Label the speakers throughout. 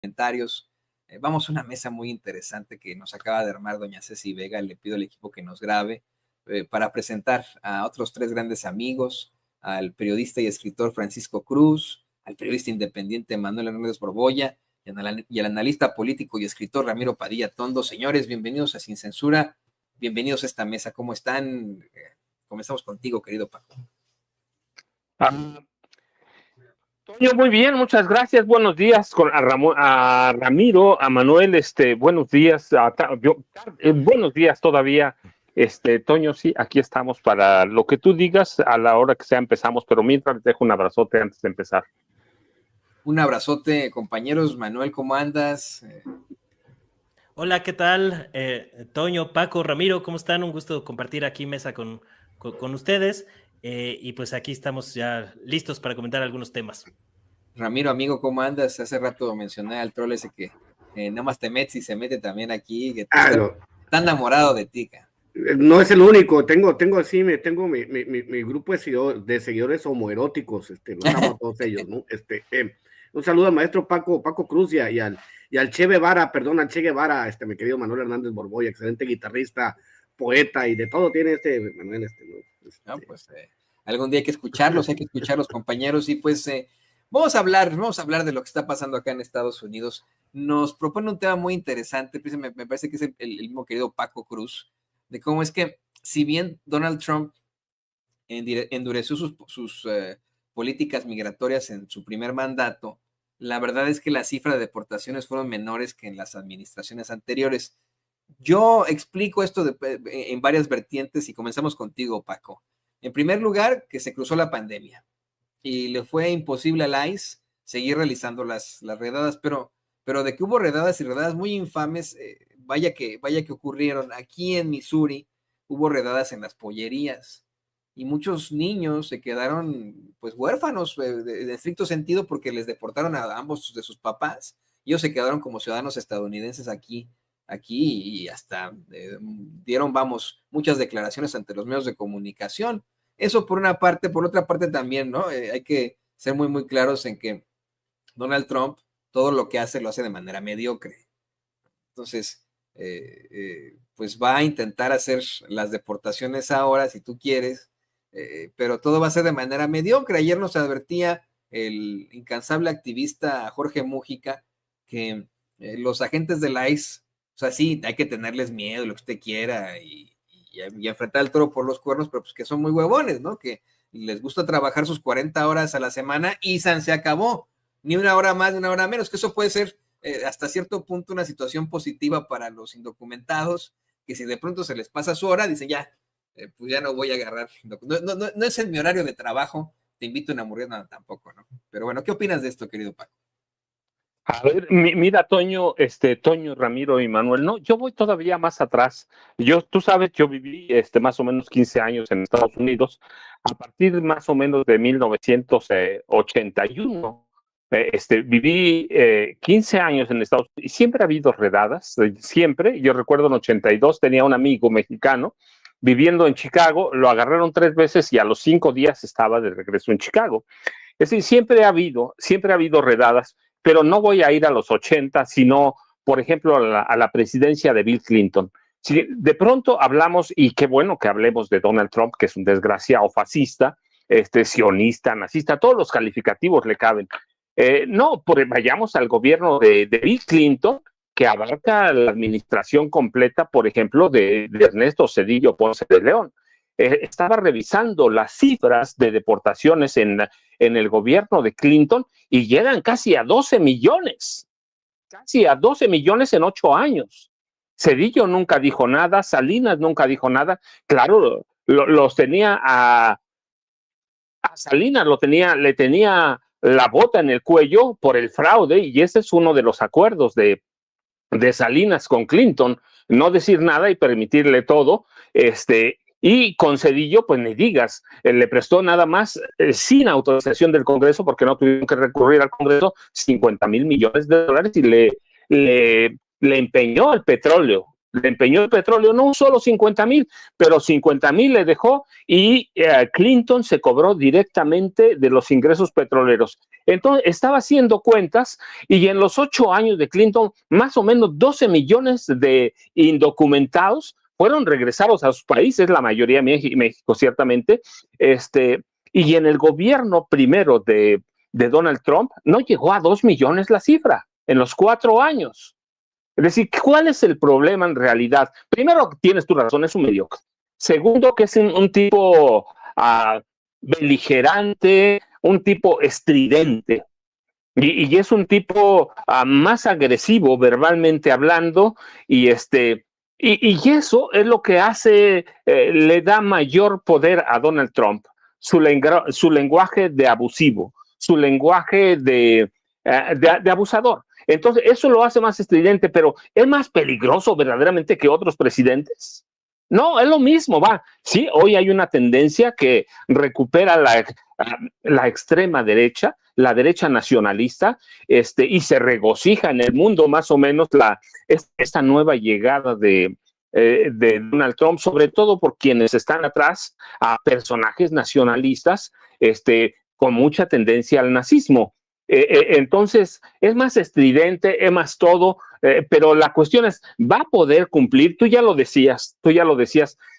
Speaker 1: comentarios. Vamos a una mesa muy interesante que nos acaba de armar doña Ceci Vega. Le pido al equipo que nos grabe para presentar a otros tres grandes amigos, al periodista y escritor Francisco Cruz, al periodista independiente Manuel Hernández Borbolla y al analista político y escritor Ramiro Padilla Tondo. Señores, bienvenidos a Sin Censura, bienvenidos a esta mesa. ¿Cómo están? Comenzamos contigo, querido Paco.
Speaker 2: Toño, muy bien, muchas gracias. Buenos días a Ramiro, a Manuel, buenos días, buenos días todavía. Toño, sí, aquí estamos para lo que tú digas a la hora que sea empezamos, pero mientras les dejo un abrazote antes de empezar.
Speaker 1: Un abrazote, compañeros. Manuel, ¿cómo andas?
Speaker 3: Hola, ¿qué tal? Toño, Paco, Ramiro, ¿cómo están? Un gusto compartir aquí mesa con ustedes. Y pues aquí estamos ya listos para comentar algunos temas.
Speaker 1: Ramiro, amigo, ¿cómo andas? Hace rato mencioné al troll ese que nada más te metes y se mete también aquí, que está enamorado de ti.
Speaker 4: No es el único, tengo mi grupo de seguidores homoeróticos, los amo a todos ellos, ¿no? Un saludo al maestro Paco Cruz y al Che Guevara, mi querido Manuel Hernández Borbolla, excelente guitarrista, poeta y de todo tiene Manuel,
Speaker 1: ¿no? Pues algún día hay que escucharlos, compañeros, y pues vamos a hablar de lo que está pasando acá en Estados Unidos. Nos propone un tema muy interesante, pues me parece que es el mismo querido Paco Cruz, de cómo es que si bien Donald Trump endureció sus políticas migratorias en su primer mandato, la verdad es que la cifra de deportaciones fueron menores que en las administraciones anteriores. Yo explico esto en varias vertientes y comenzamos contigo, Paco. En primer lugar, que se cruzó la pandemia y le fue imposible al ICE seguir realizando las redadas, pero de que hubo redadas y redadas muy infames, vaya que ocurrieron. Aquí en Missouri hubo redadas en las pollerías y muchos niños se quedaron pues huérfanos de estricto sentido porque les deportaron a ambos de sus papás. Ellos se quedaron como ciudadanos estadounidenses aquí y hasta dieron, muchas declaraciones ante los medios de comunicación. Eso por una parte. Por otra parte también, ¿no? Hay que ser muy, muy claros en que Donald Trump todo lo que hace lo hace de manera mediocre. Entonces, pues va a intentar hacer las deportaciones ahora, si tú quieres, pero todo va a ser de manera mediocre. Ayer nos advertía el incansable activista Jorge Mújica que los agentes de la ICE, o sea, sí, hay que tenerles miedo, lo que usted quiera, y enfrentar al toro por los cuernos, pero pues que son muy huevones, ¿no? Que les gusta trabajar sus 40 horas a la semana y se acabó. Ni una hora más, ni una hora menos, que eso puede ser hasta cierto punto una situación positiva para los indocumentados, que si de pronto se les pasa su hora, dicen ya, pues ya no voy a agarrar. No es en mi horario de trabajo, te invito a una hamburguesa, tampoco, ¿no? Pero bueno, ¿qué opinas de esto, querido Paco?
Speaker 2: A ver, mira, Toño, Ramiro y Manuel, no, yo voy todavía más atrás. Tú sabes, yo viví más o menos 15 años en Estados Unidos, a partir más o menos de 1981. Viví 15 años en Estados Unidos y siempre ha habido redadas, siempre. Yo recuerdo en 82 tenía un amigo mexicano viviendo en Chicago, lo agarraron 3 veces y a los 5 días estaba de regreso en Chicago. Es decir, siempre ha habido redadas, pero no voy a ir a los 80, sino, por ejemplo, a la presidencia de Bill Clinton. Si de pronto hablamos, y qué bueno que hablemos de Donald Trump, que es un desgraciado fascista, sionista, nazista, todos los calificativos le caben. Vayamos al gobierno de Bill Clinton, que abarca la administración completa, por ejemplo, de Ernesto Zedillo Ponce de León. Estaba revisando las cifras de deportaciones en el gobierno de Clinton y llegan casi a 12 millones en 8 años. Zedillo nunca dijo nada, Salinas nunca dijo nada. Claro, los tenía a Salinas, le tenía la bota en el cuello por el fraude, y ese es uno de los acuerdos de Salinas con Clinton, no decir nada y permitirle todo. Y con Zedillo, pues ni digas, le prestó nada más, sin autorización del Congreso, porque no tuvieron que recurrir al Congreso, $50,000 millones y le empeñó el petróleo le empeñó el petróleo, no solo 50,000, pero 50,000 le dejó y Clinton se cobró directamente de los ingresos petroleros. Entonces estaba haciendo cuentas y en los 8 años de Clinton, más o menos 12 millones de indocumentados fueron regresados a sus países, la mayoría México ciertamente, y en el gobierno primero de Donald Trump no llegó a 2 millones la cifra en los 4 años. Es decir, ¿cuál es el problema en realidad? Primero, tienes tu razón, es un mediocre. Segundo, que es un tipo beligerante, un tipo estridente. Y es un tipo más agresivo verbalmente hablando, y eso es lo que hace, le da mayor poder a Donald Trump, su lenguaje de abusivo, su lenguaje de abusador. Entonces, eso lo hace más estridente, pero ¿es más peligroso verdaderamente que otros presidentes? No, es lo mismo, va. Sí, hoy hay una tendencia que recupera la extrema derecha, la derecha nacionalista, y se regocija en el mundo más o menos esta nueva llegada de Donald Trump, sobre todo por quienes están atrás, a personajes nacionalistas, con mucha tendencia al nazismo. Entonces, es más estridente, es más todo, pero la cuestión es, ¿va a poder cumplir? Tú ya lo decías,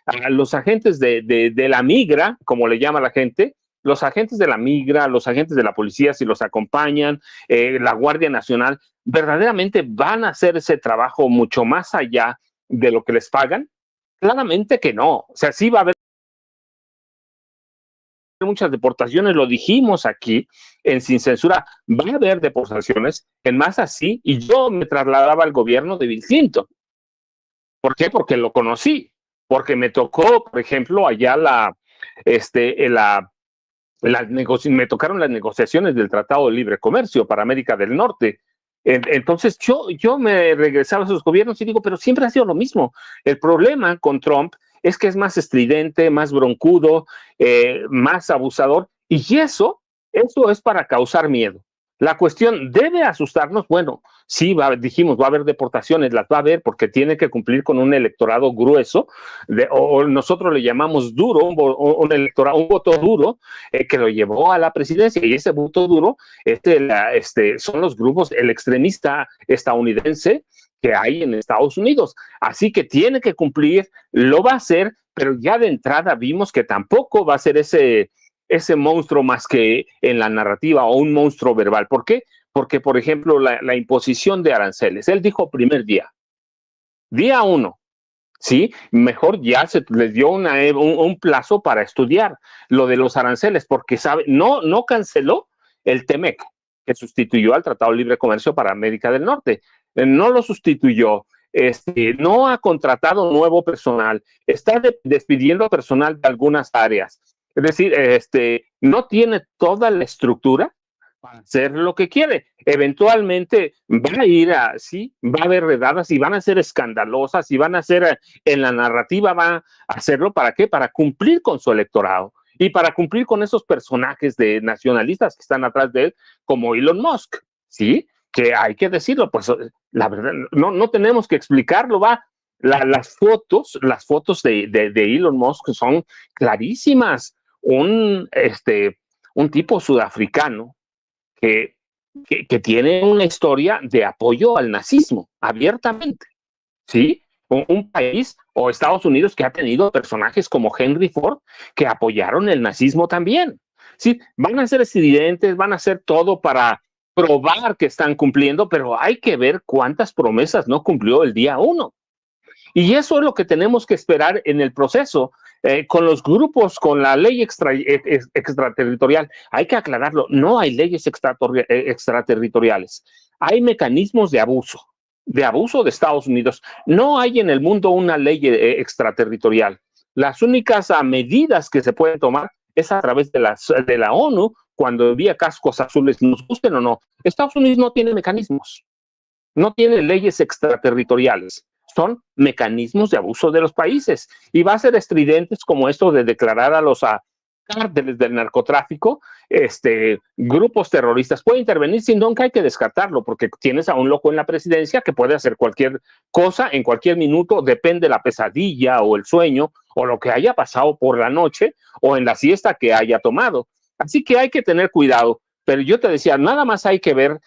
Speaker 2: a los agentes de la migra, como le llama la gente, los agentes de la migra, los agentes de la policía, si los acompañan, la Guardia Nacional, ¿verdaderamente van a hacer ese trabajo mucho más allá de lo que les pagan? Claramente que no. O sea, sí va a haber muchas deportaciones, lo dijimos aquí en Sin Censura, va a haber deportaciones, en más así, y yo me trasladaba al gobierno de Bill Clinton. ¿Por qué? Porque lo conocí, porque me tocó, por ejemplo, allá me tocaron las negociaciones del Tratado de Libre Comercio para América del Norte. Entonces yo me regresaba a esos gobiernos y digo, pero siempre ha sido lo mismo. El problema con Trump es que es más estridente, más broncudo, más abusador, y eso es para causar miedo. La cuestión debe asustarnos. Bueno, sí, dijimos, va a haber deportaciones, las va a haber porque tiene que cumplir con un electorado grueso, o nosotros le llamamos duro, un voto duro, que lo llevó a la presidencia, y ese voto duro son los grupos, el extremista estadounidense que hay en Estados Unidos. Así que tiene que cumplir, lo va a hacer, pero ya de entrada vimos que tampoco va a ser ese monstruo más que en la narrativa, o un monstruo verbal. ¿Por qué? Porque, por ejemplo, la imposición de aranceles, él dijo primer día 1, ¿sí? Mejor ya se les dio un plazo para estudiar lo de los aranceles, porque no canceló el TEMEC, que sustituyó al Tratado de Libre Comercio para América del Norte. No lo sustituyó, no ha contratado nuevo personal, está despidiendo personal de algunas áreas. Es decir, no tiene toda la estructura para hacer lo que quiere. Eventualmente va a ir va a haber redadas y van a ser escandalosas y van a ser, en la narrativa va a hacerlo, ¿para qué? Para cumplir con su electorado y para cumplir con esos personajes de nacionalistas que están atrás de él, como Elon Musk, ¿sí? Que hay que decirlo, pues la verdad, no tenemos que explicarlo, las fotos de Elon Musk son clarísimas. Un tipo sudafricano que tiene una historia de apoyo al nazismo, abiertamente, ¿sí? Un país, o Estados Unidos, que ha tenido personajes como Henry Ford, que apoyaron el nazismo también. Sí, van a ser estridentes, van a hacer todo para probar que están cumpliendo, pero hay que ver cuántas promesas no cumplió el día 1. Y eso es lo que tenemos que esperar en el proceso. Con los grupos, con la ley extraterritorial, hay que aclararlo, no hay leyes extraterritoriales, hay mecanismos de abuso de Estados Unidos. No hay en el mundo una ley extraterritorial. Las únicas medidas que se pueden tomar es a través de la ONU, cuando envía cascos azules, nos gusten o no. Estados Unidos no tiene mecanismos, no tiene leyes extraterritoriales. Son mecanismos de abuso de los países, y va a ser estridentes como esto de declarar a los cárteles del narcotráfico, grupos terroristas, puede intervenir, sin nunca hay que descartarlo, porque tienes a un loco en la presidencia que puede hacer cualquier cosa en cualquier minuto, depende la pesadilla o el sueño o lo que haya pasado por la noche o en la siesta que haya tomado. Así que hay que tener cuidado, pero yo te decía, nada más hay que ver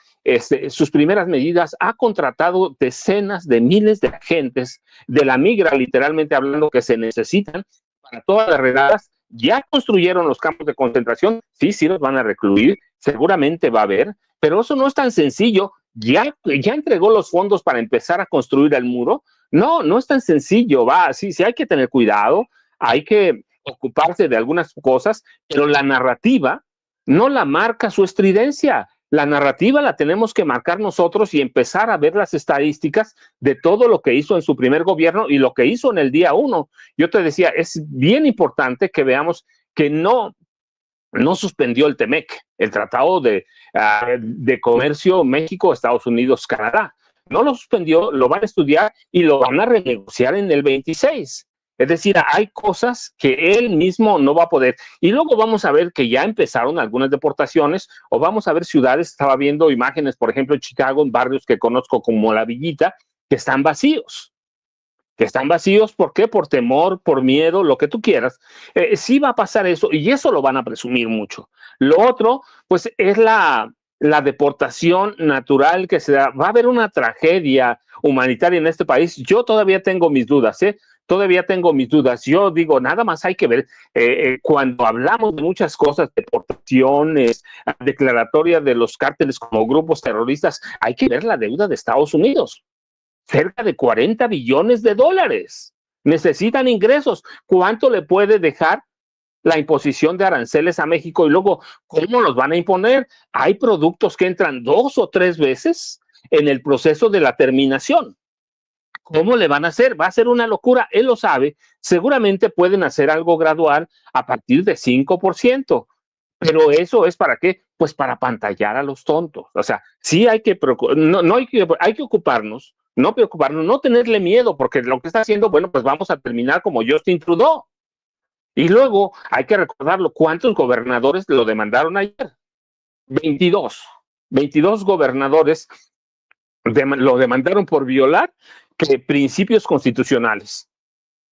Speaker 2: sus primeras medidas. Ha contratado decenas de miles de agentes de la migra, literalmente hablando, que se necesitan para todas las redadas. Ya construyeron los campos de concentración, sí los van a recluir, seguramente va a haber, pero eso no es tan sencillo. Ya entregó los fondos para empezar a construir el muro. No es tan sencillo, sí hay que tener cuidado, hay que ocuparse de algunas cosas, pero la narrativa no la marca su estridencia. La narrativa la tenemos que marcar nosotros y empezar a ver las estadísticas de todo lo que hizo en su primer gobierno y lo que hizo en el día 1. Yo te decía, es bien importante que veamos que no suspendió el TEMEC, el Tratado de Comercio México, Estados Unidos, Canadá. No lo suspendió, lo van a estudiar y lo van a renegociar en el 26. Es decir, hay cosas que él mismo no va a poder. Y luego vamos a ver que ya empezaron algunas deportaciones, o vamos a ver ciudades, estaba viendo imágenes, por ejemplo, en Chicago, en barrios que conozco como La Villita, que están vacíos. ¿Por qué? Por temor, por miedo, lo que tú quieras. Sí va a pasar eso, y eso lo van a presumir mucho. Lo otro, pues, es la deportación natural que se da. Va a haber una tragedia humanitaria en este país. Yo todavía tengo mis dudas, Yo digo, nada más hay que ver, cuando hablamos de muchas cosas, deportaciones, declaratoria de los cárteles como grupos terroristas, hay que ver la deuda de Estados Unidos. Cerca de $40 billones. Necesitan ingresos. ¿Cuánto le puede dejar la imposición de aranceles a México? Y luego, ¿cómo los van a imponer? Hay productos que entran 2 o 3 veces en el proceso de la terminación. ¿Cómo le van a hacer? Va a ser una locura, él lo sabe. Seguramente pueden hacer algo gradual a partir de 5%. Pero eso es ¿para qué? Pues para apantallar a los tontos. O sea, sí hay que hay que ocuparnos, no preocuparnos, no tenerle miedo, porque lo que está haciendo, bueno, pues vamos a terminar como Justin Trudeau. Y luego hay que recordarlo, ¿cuántos gobernadores lo demandaron ayer? 22 gobernadores lo demandaron por violar principios constitucionales,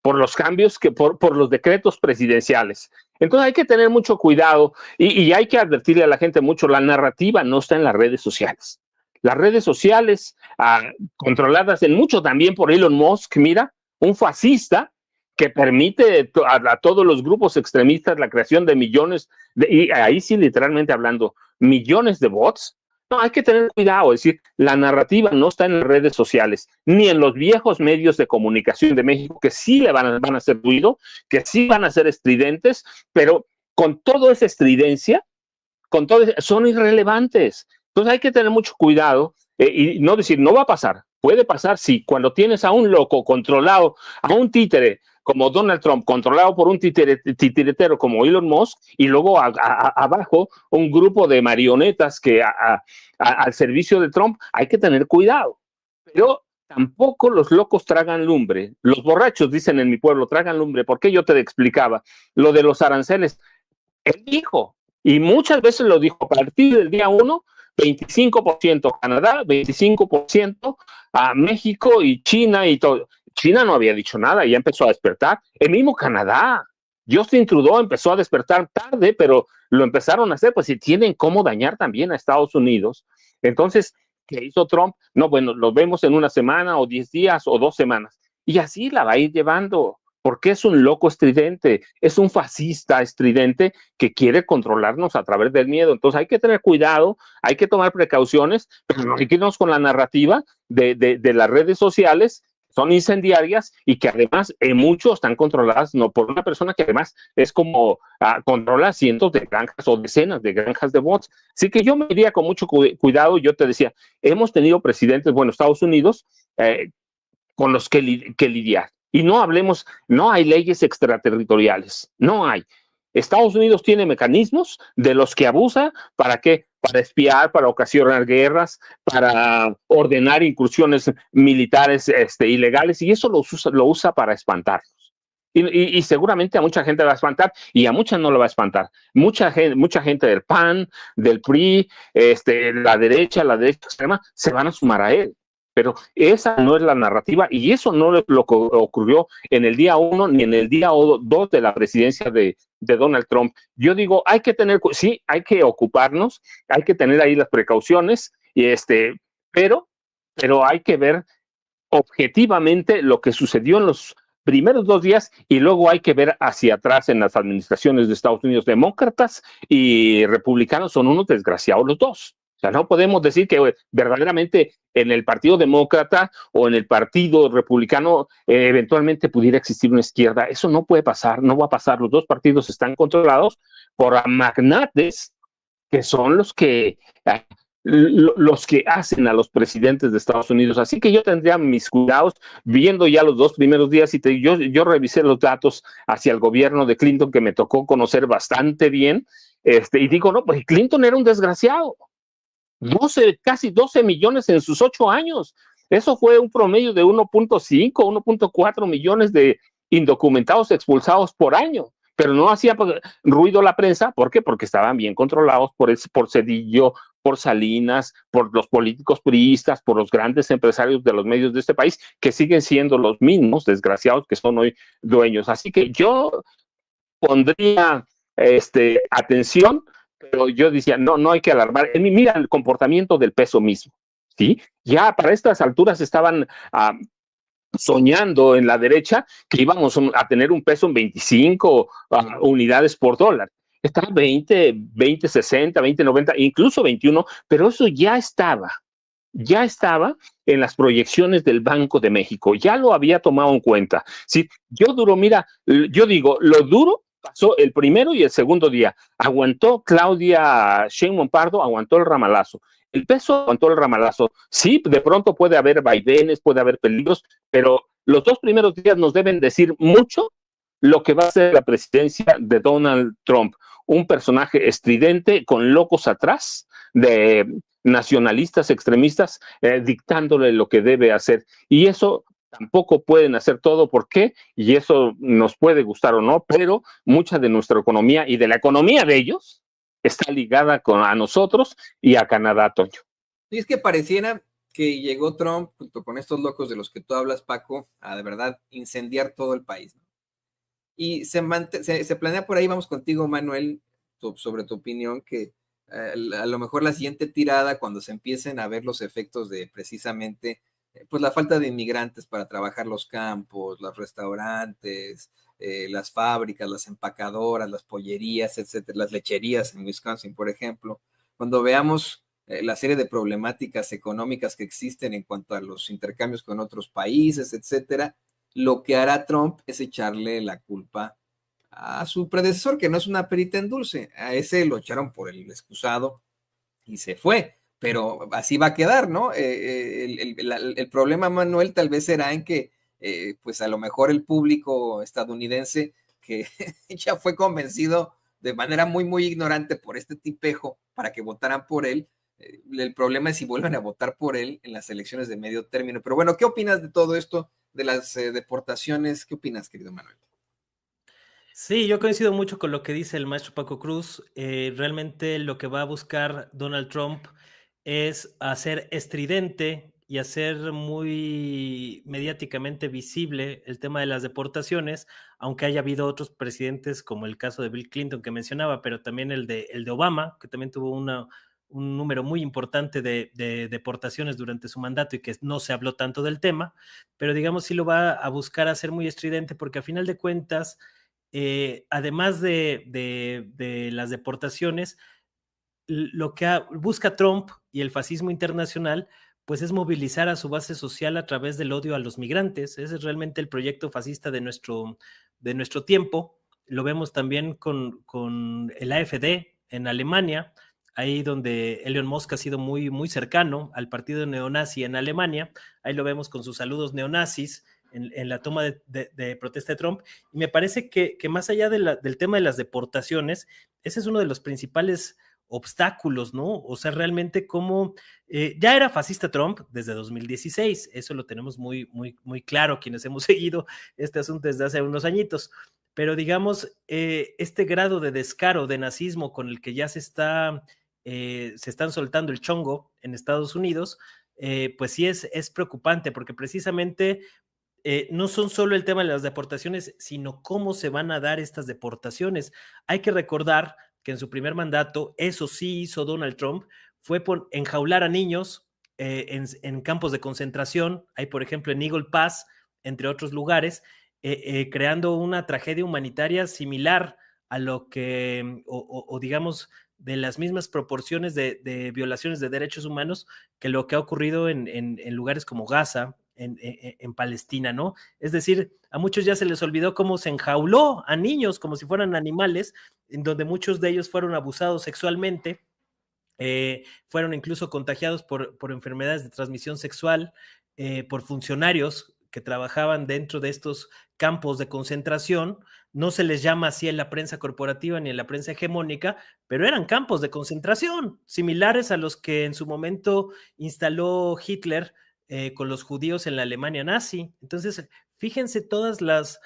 Speaker 2: por los cambios, por los decretos presidenciales. Entonces hay que tener mucho cuidado y hay que advertirle a la gente mucho, la narrativa no está en las redes sociales. Las redes sociales, controladas en mucho también por Elon Musk, mira, un fascista que permite a todos los grupos extremistas la creación de millones, y ahí sí literalmente hablando, millones de bots. No, hay que tener cuidado, es decir, la narrativa no está en las redes sociales, ni en los viejos medios de comunicación de México, que sí le van a hacer ruido, que sí van a ser estridentes, pero con toda esa estridencia, son irrelevantes. Entonces hay que tener mucho cuidado y no decir, no va a pasar. Puede pasar, sí, cuando tienes a un loco controlado, a un títere como Donald Trump, controlado por un titiretero como Elon Musk, y luego abajo un grupo de marionetas que al servicio de Trump, hay que tener cuidado. Pero tampoco los locos tragan lumbre. Los borrachos, dicen en mi pueblo, tragan lumbre. ¿Por qué? Yo te explicaba lo de los aranceles. Él dijo, y muchas veces lo dijo, a partir del día 1, 25% Canadá, 25% a México y China y todo. China no había dicho nada y ya empezó a despertar. El mismo Canadá. Justin Trudeau empezó a despertar tarde, pero lo empezaron a hacer, pues si tienen cómo dañar también a Estados Unidos. Entonces, ¿qué hizo Trump? No, bueno, lo vemos en una semana o 10 días o 2 semanas. Y así la va a ir llevando. Porque es un loco estridente, es un fascista estridente que quiere controlarnos a través del miedo. Entonces hay que tener cuidado, hay que tomar precauciones, pero no hay que irnos con la narrativa de las redes sociales, son incendiarias y que además en muchos están controladas no por una persona que además es como controla cientos de granjas o decenas de granjas de bots. Así que yo me iría con mucho cuidado. Yo te decía, hemos tenido presidentes, bueno, Estados Unidos, con los que lidiar. Y no hablemos, no hay leyes extraterritoriales, no hay. Estados Unidos tiene mecanismos de los que abusa, ¿para qué? Para espiar, para ocasionar guerras, para ordenar incursiones militares ilegales, y eso lo usa para espantarnos. Y seguramente a mucha gente va a espantar y a mucha no lo va a espantar. Mucha gente del PAN, del PRI, la derecha extrema, se van a sumar a él. Pero esa no es la narrativa y eso no es lo que ocurrió en el día 1 ni en el día 2 de la presidencia de Donald Trump. Yo digo, hay que ocuparnos, hay que tener ahí las precauciones, pero hay que ver objetivamente lo que sucedió en los primeros 2 días y luego hay que ver hacia atrás en las administraciones de Estados Unidos. Demócratas y republicanos son unos desgraciados los dos. O sea, no podemos decir que verdaderamente en el Partido Demócrata o en el Partido Republicano eventualmente pudiera existir una izquierda. Eso no puede pasar, no va a pasar. Los dos partidos están controlados por magnates que son los que hacen a los presidentes de Estados Unidos. Así que yo tendría mis cuidados viendo ya los 2 primeros días y yo revisé los datos hacia el gobierno de Clinton que me tocó conocer bastante bien y digo, no, pues Clinton era un desgraciado. Casi 12 millones en sus 8 años. Eso fue un promedio de 1.5, 1.4 millones de indocumentados expulsados por año. Pero no hacía ruido la prensa. ¿Por qué? Porque estaban bien controlados por Cedillo, por Salinas, por los políticos priistas, por los grandes empresarios de los medios de este país, que siguen siendo los mismos desgraciados que son hoy dueños. Así que yo pondría atención, pero yo decía, no hay que alarmar. Mira el comportamiento del peso mismo, ¿sí? Ya para estas alturas estaban soñando en la derecha que íbamos a tener un peso en 25 unidades por dólar. Está 20, 60, 20, 90, incluso 21, pero eso ya estaba en las proyecciones del Banco de México, ya lo había tomado en cuenta. ¿Sí? Yo digo, lo duro pasó el primero y el segundo día. Aguantó Claudia Sheinbaum Pardo, aguantó el ramalazo. El peso aguantó el ramalazo. Sí, de pronto puede haber vaivenes, puede haber peligros, pero los 2 primeros días nos deben decir mucho lo que va a ser la presidencia de Donald Trump. Un personaje estridente con locos atrás, de nacionalistas extremistas, dictándole lo que debe hacer. Y eso tampoco pueden hacer todo. ¿Por qué? Y eso nos puede gustar o no, pero mucha de nuestra economía y de la economía de ellos está ligada a nosotros y a Canadá, Toño.
Speaker 1: Y es que pareciera que llegó Trump, junto con estos locos de los que tú hablas, Paco, a de verdad incendiar todo el país, ¿no? Y se planea por ahí, vamos contigo, Manuel, sobre tu opinión, que a lo mejor la siguiente tirada, cuando se empiecen a ver los efectos de precisamente pues la falta de inmigrantes para trabajar los campos, los restaurantes, las fábricas, las empacadoras, las pollerías, etcétera, las lecherías en Wisconsin, por ejemplo, cuando veamos la serie de problemáticas económicas que existen en cuanto a los intercambios con otros países, etcétera, lo que hará Trump es echarle la culpa a su predecesor, que no es una perita en dulce. A ese lo echaron por el excusado y se fue, pero así va a quedar, ¿no? El problema, Manuel, tal vez será en que, pues a lo mejor el público estadounidense que ya fue convencido de manera muy, muy ignorante por este tipejo para que votaran por él. El problema es si vuelven a votar por él en las elecciones de medio término. Pero bueno, ¿qué opinas de todo esto, de las deportaciones? ¿Qué opinas, querido Manuel?
Speaker 3: Sí, yo coincido mucho con lo que dice el maestro Paco Cruz. Realmente lo que va a buscar Donald Trump es hacer estridente y hacer muy mediáticamente visible el tema de las deportaciones, aunque haya habido otros presidentes como el caso de Bill Clinton que mencionaba, pero también el de Obama, que también tuvo un número muy importante de deportaciones durante su mandato y que no se habló tanto del tema, pero digamos sí lo va a buscar hacer muy estridente porque a final de cuentas, además de las deportaciones, lo que busca Trump y el fascismo internacional, pues es movilizar a su base social a través del odio a los migrantes. Ese es realmente el proyecto fascista de nuestro tiempo. Lo vemos también con el AfD en Alemania, ahí donde Elon Musk ha sido muy, muy cercano al partido neonazi en Alemania. Ahí lo vemos con sus saludos neonazis en la toma de protesta de Trump. Y me parece que más allá del tema de las deportaciones, ese es uno de los principales obstáculos, ¿no? O sea, realmente cómo ya era fascista Trump desde 2016, eso lo tenemos muy, muy, muy claro quienes hemos seguido este asunto desde hace unos añitos, pero digamos, este grado de descaro, de nazismo con el que ya se están soltando el chongo en Estados Unidos, pues sí es preocupante, porque precisamente no son solo el tema de las deportaciones, sino cómo se van a dar estas deportaciones. Hay que recordar que en su primer mandato, eso sí hizo Donald Trump, fue por enjaular a niños en campos de concentración, hay por ejemplo en Eagle Pass, entre otros lugares, creando una tragedia humanitaria similar a lo que, o digamos, de las mismas proporciones de violaciones de derechos humanos que lo que ha ocurrido en lugares como Gaza, en Palestina, ¿no? Es decir, a muchos ya se les olvidó cómo se enjauló a niños como si fueran animales, en donde muchos de ellos fueron abusados sexualmente, fueron incluso contagiados por enfermedades de transmisión sexual, por funcionarios que trabajaban dentro de estos campos de concentración. No se les llama así en la prensa corporativa ni en la prensa hegemónica, pero eran campos de concentración, similares a los que en su momento instaló Hitler con los judíos en la Alemania nazi. Entonces, fíjense todas las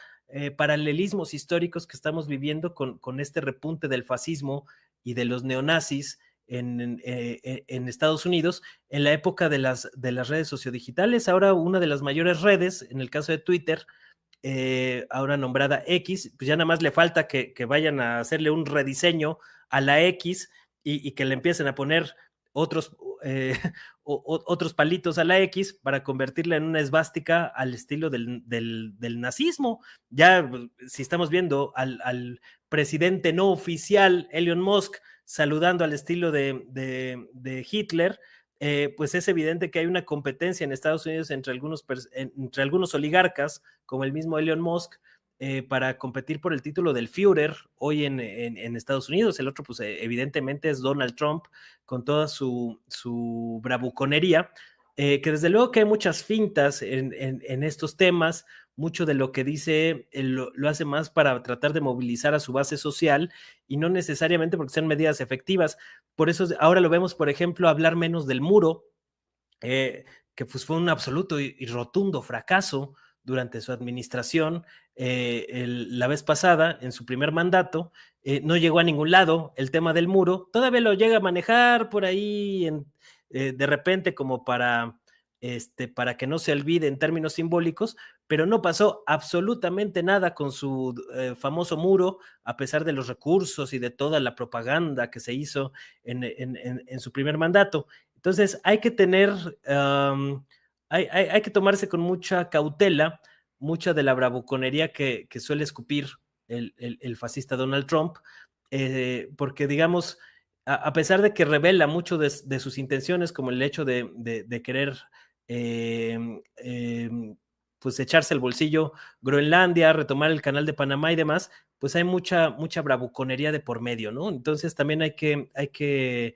Speaker 3: paralelismos históricos que estamos viviendo con este repunte del fascismo y de los neonazis en Estados Unidos en la época de las redes sociodigitales. Ahora una de las mayores redes, en el caso de Twitter, ahora nombrada X, pues ya nada más le falta que vayan a hacerle un rediseño a la X y que le empiecen a poner otros, otros palitos a la X para convertirla en una esvástica al estilo del nazismo. Ya si estamos viendo al presidente no oficial, Elon Musk, saludando al estilo de Hitler, pues es evidente que hay una competencia en Estados Unidos entre algunos oligarcas, como el mismo Elon Musk, para competir por el título del Führer hoy en Estados Unidos. El otro, pues evidentemente es Donald Trump, con toda su bravuconería, que desde luego que hay muchas fintas en estos temas. Mucho de lo que dice lo hace más para tratar de movilizar a su base social y no necesariamente porque sean medidas efectivas. Por eso ahora lo vemos, por ejemplo, hablar menos del muro, que pues fue un absoluto y rotundo fracaso durante su administración. La vez pasada, en su primer mandato, no llegó a ningún lado el tema del muro. Todavía lo llega a manejar por ahí de repente como para que no se olvide en términos simbólicos, pero no pasó absolutamente nada con su famoso muro, a pesar de los recursos y de toda la propaganda que se hizo en su primer mandato. Entonces hay que tener, hay que tomarse con mucha cautela mucha de la bravuconería que suele escupir el fascista Donald Trump, porque digamos, a pesar de que revela mucho de sus intenciones, como el hecho de querer pues echarse al bolsillo Groenlandia, retomar el canal de Panamá y demás, pues hay mucha bravuconería de por medio, ¿no? Entonces también hay que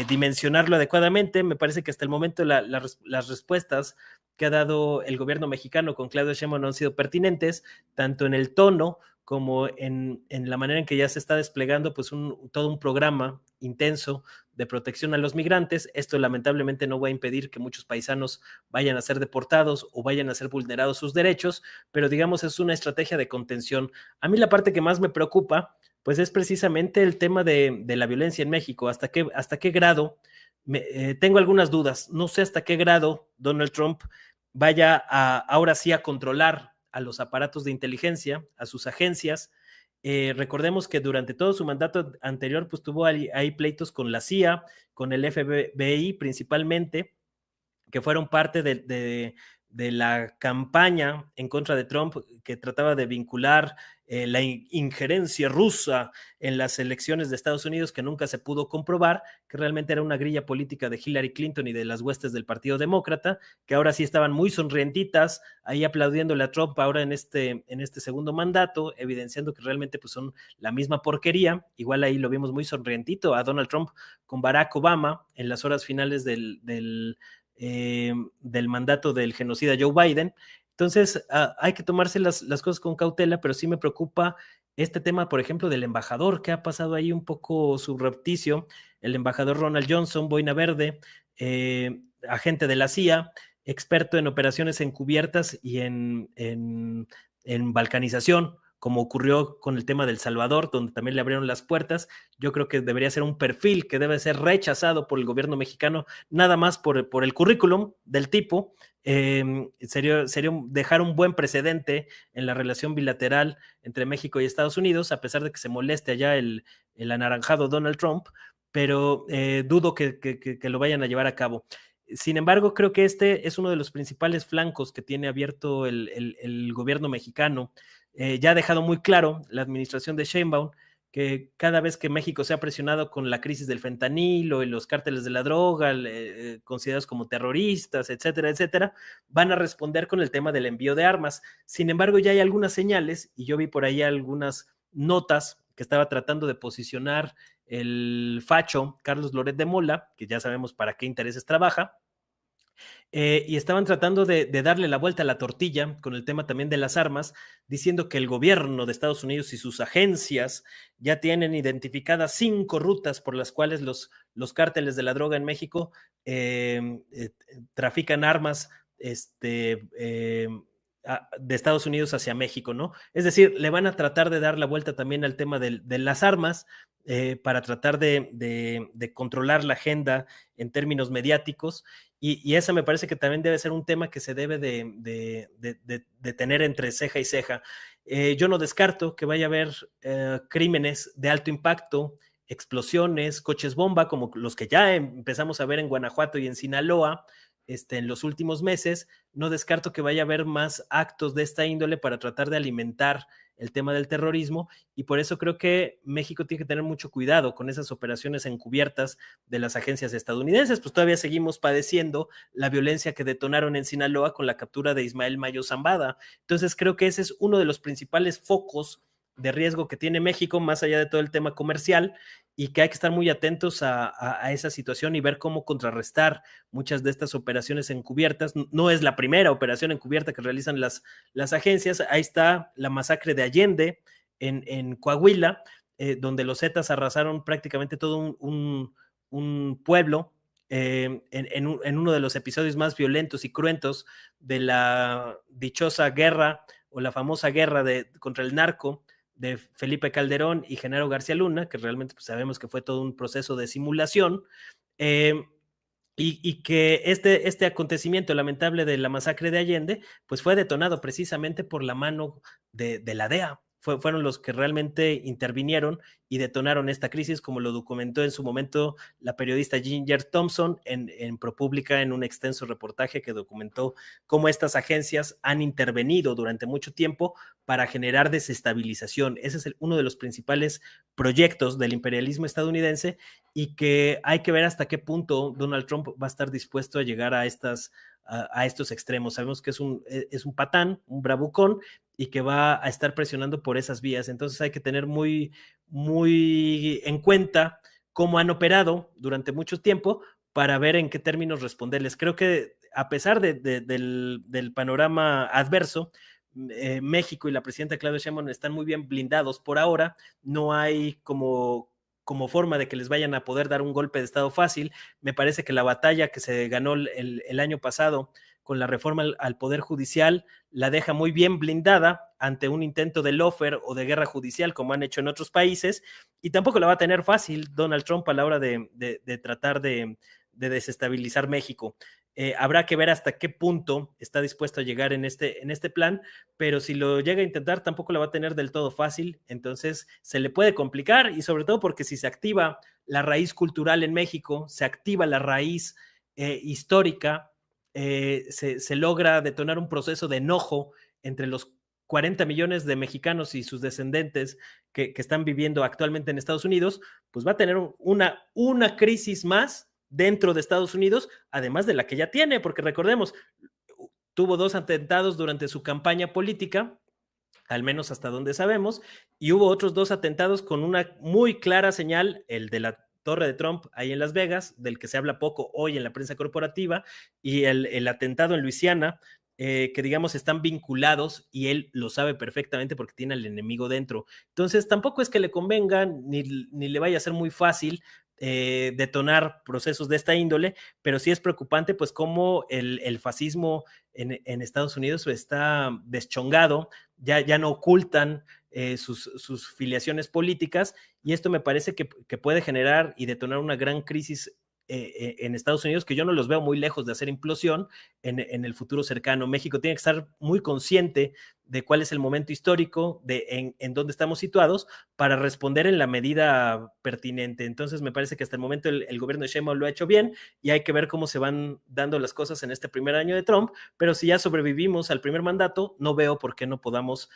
Speaker 3: dimensionarlo adecuadamente. Me parece que hasta el momento las respuestas que ha dado el gobierno mexicano con Claudia Sheinbaum no han sido pertinentes, tanto en el tono como en la manera en que ya se está desplegando pues todo un programa intenso de protección a los migrantes. Esto lamentablemente no va a impedir que muchos paisanos vayan a ser deportados o vayan a ser vulnerados sus derechos, pero digamos es una estrategia de contención. A mí la parte que más me preocupa pues es precisamente el tema de la violencia en México. ¿Hasta qué grado? Tengo algunas dudas. No sé hasta qué grado Donald Trump vaya ahora sí a controlar a los aparatos de inteligencia, a sus agencias. Recordemos que durante todo su mandato anterior, pues tuvo ahí pleitos con la CIA, con el FBI principalmente, que fueron parte de la campaña en contra de Trump, que trataba de vincular la injerencia rusa en las elecciones de Estados Unidos, que nunca se pudo comprobar, que realmente era una grilla política de Hillary Clinton y de las huestes del Partido Demócrata, que ahora sí estaban muy sonrientitas, ahí aplaudiéndole a Trump ahora en este segundo mandato, evidenciando que realmente pues, son la misma porquería. Igual ahí lo vimos muy sonrientito a Donald Trump con Barack Obama en las horas finales del mandato del genocida Joe Biden. Entonces hay que tomarse las cosas con cautela, pero sí me preocupa este tema, por ejemplo, del embajador, que ha pasado ahí un poco subrepticio, el embajador Ronald Johnson, boina verde, agente de la CIA, experto en operaciones encubiertas y en balcanización, como ocurrió con el tema del Salvador, donde también le abrieron las puertas. Yo creo que debería ser un perfil que debe ser rechazado por el gobierno mexicano, nada más por el currículum del tipo. Sería dejar un buen precedente en la relación bilateral entre México y Estados Unidos, a pesar de que se moleste allá el anaranjado Donald Trump, pero dudo que lo vayan a llevar a cabo. Sin embargo, creo que este es uno de los principales flancos que tiene abierto el gobierno mexicano. Ya ha dejado muy claro la administración de Sheinbaum que cada vez que México se ha presionado con la crisis del fentanilo y los cárteles de la droga, considerados como terroristas, etcétera, etcétera, van a responder con el tema del envío de armas. Sin embargo, ya hay algunas señales, y yo vi por ahí algunas notas que estaba tratando de posicionar el facho Carlos Loret de Mola, que ya sabemos para qué intereses trabaja, y estaban tratando de darle la vuelta a la tortilla con el tema también de las armas, diciendo que el gobierno de Estados Unidos y sus agencias ya tienen identificadas 5 rutas por las cuales los cárteles de la droga en México trafican armas de Estados Unidos hacia México, ¿no? Es decir, le van a tratar de dar la vuelta también al tema de las armas para tratar de controlar la agenda en términos mediáticos. Y esa me parece que también debe ser un tema que se debe de tener entre ceja y ceja. Yo no descarto que vaya a haber crímenes de alto impacto, explosiones, coches bomba, como los que ya empezamos a ver en Guanajuato y en Sinaloa en los últimos meses. No descarto que vaya a haber más actos de esta índole para tratar de alimentar el tema del terrorismo, y por eso creo que México tiene que tener mucho cuidado con esas operaciones encubiertas de las agencias estadounidenses. Pues todavía seguimos padeciendo la violencia que detonaron en Sinaloa con la captura de Ismael Mayo Zambada. Entonces creo que ese es uno de los principales focos de riesgo que tiene México, más allá de todo el tema comercial, y que hay que estar muy atentos a esa situación y ver cómo contrarrestar muchas de estas operaciones encubiertas. No es la primera operación encubierta que realizan las agencias. Ahí está la masacre de Allende en Coahuila, donde los Zetas arrasaron prácticamente todo un pueblo en uno de los episodios más violentos y cruentos de la dichosa guerra o la famosa guerra contra el narco de Felipe Calderón y Genaro García Luna, que realmente pues, sabemos que fue todo un proceso de simulación, y que este acontecimiento lamentable de la masacre de Allende, pues fue detonado precisamente por la mano de la DEA. Fueron los que realmente intervinieron y detonaron esta crisis, como lo documentó en su momento la periodista Ginger Thompson en ProPublica, en un extenso reportaje que documentó cómo estas agencias han intervenido durante mucho tiempo para generar desestabilización. Ese es uno de los principales proyectos del imperialismo estadounidense, y que hay que ver hasta qué punto Donald Trump va a estar dispuesto a llegar a estos extremos. Sabemos que es un patán, un bravucón, y que va a estar presionando por esas vías. Entonces hay que tener muy, muy en cuenta cómo han operado durante mucho tiempo para ver en qué términos responderles. Creo que a pesar del panorama adverso, México y la presidenta Claudia Sheinbaum están muy bien blindados por ahora. No hay como forma de que les vayan a poder dar un golpe de estado fácil. Me parece que la batalla que se ganó el año pasado con la reforma al Poder Judicial la deja muy bien blindada ante un intento de lawfare o de guerra judicial, como han hecho en otros países, y tampoco la va a tener fácil Donald Trump a la hora de tratar de desestabilizar México. Habrá que ver hasta qué punto está dispuesto a llegar en este plan, pero si lo llega a intentar tampoco la va a tener del todo fácil. Entonces se le puede complicar, y sobre todo porque si se activa la raíz cultural en México, se activa la raíz histórica, se logra detonar un proceso de enojo entre los 40 millones de mexicanos y sus descendentes que están viviendo actualmente en Estados Unidos, pues va a tener una crisis más dentro de Estados Unidos, además de la que ya tiene, porque recordemos, tuvo 2 atentados durante su campaña política, al menos hasta donde sabemos, y hubo otros 2 atentados con una muy clara señal, el de la Torre de Trump ahí en Las Vegas, del que se habla poco hoy en la prensa corporativa, y el atentado en Luisiana, que digamos están vinculados y él lo sabe perfectamente porque tiene al enemigo dentro. Entonces tampoco es que le convenga ni le vaya a ser muy fácil detonar procesos de esta índole, pero sí es preocupante pues cómo el fascismo en Estados Unidos está deschongado, ya no ocultan sus filiaciones políticas, y esto me parece que puede generar y detonar una gran crisis en Estados Unidos, que yo no los veo muy lejos de hacer implosión en el futuro cercano. México tiene que estar muy consciente de cuál es el momento histórico, en dónde estamos situados, para responder en la medida pertinente. Entonces me parece que hasta el momento el gobierno de Sheinbaum lo ha hecho bien, y hay que ver cómo se van dando las cosas en este primer año de Trump, pero si ya sobrevivimos al primer mandato, no veo por qué no podamos